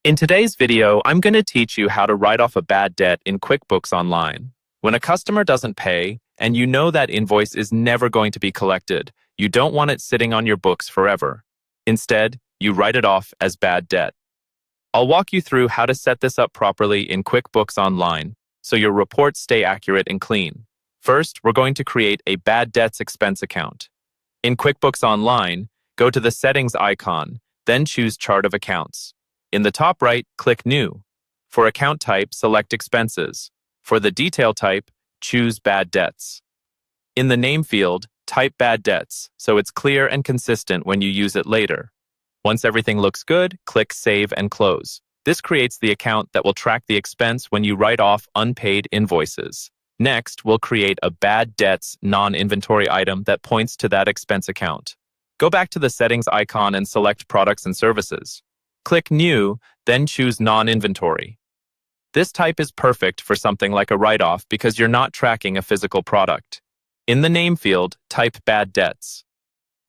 In today's video, I'm going to teach you how to write off a bad debt in QuickBooks Online. When a customer doesn't pay, and you know that invoice is never going to be collected, you don't want it sitting on your books forever. Instead, you write it off as bad debt. I'll walk you through how to set this up properly in QuickBooks Online so your reports stay accurate and clean. First, we're going to create a bad debts expense account. In QuickBooks Online, go to the Settings icon, then choose Chart of Accounts. In the top right, click New. For account type, select Expenses. For the detail type, choose Bad Debts. In the name field, type Bad Debts so it's clear and consistent when you use it later. Once everything looks good, click Save and Close. This creates the account that will track the expense when you write off unpaid invoices. Next, we'll create a Bad Debts non-inventory item that points to that expense account. Go back to the Settings icon and select Products and Services. Click New, then choose Non-Inventory. This type is perfect for something like a write-off because you're not tracking a physical product. In the name field, type Bad Debts.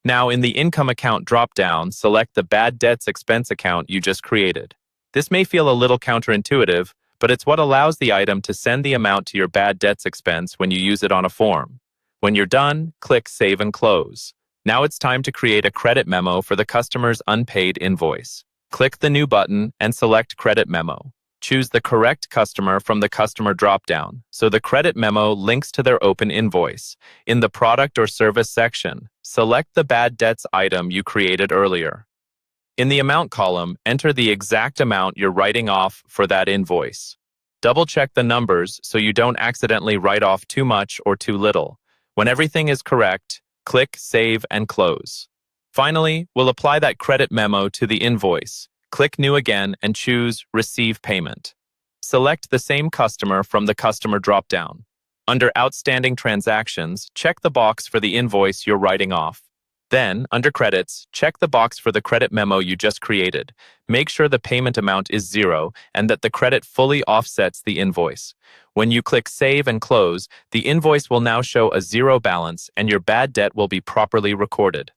Now, in the Income Account drop-down, select the Bad Debts expense account you just created. This may feel a little counterintuitive, but it's what allows the item to send the amount to your bad debts expense when you use it on a form. When you're done, click Save and Close. Now it's time to create a credit memo for the customer's unpaid invoice. Click the New button and select Credit Memo. Choose the correct customer from the Customer dropdown, so the credit memo links to their open invoice. In the Product or Service section, select the bad debts item you created earlier. In the Amount column, enter the exact amount you're writing off for that invoice. Double-check the numbers so you don't accidentally write off too much or too little. When everything is correct, click Save and Close. Finally, we'll apply that credit memo to the invoice. Click New again and choose Receive Payment. Select the same customer from the Customer dropdown. Under Outstanding Transactions, check the box for the invoice you're writing off. Then, under Credits, check the box for the credit memo you just created. Make sure the payment amount is 0 and that the credit fully offsets the invoice. When you click Save and Close, the invoice will now show a 0 balance and your bad debt will be properly recorded.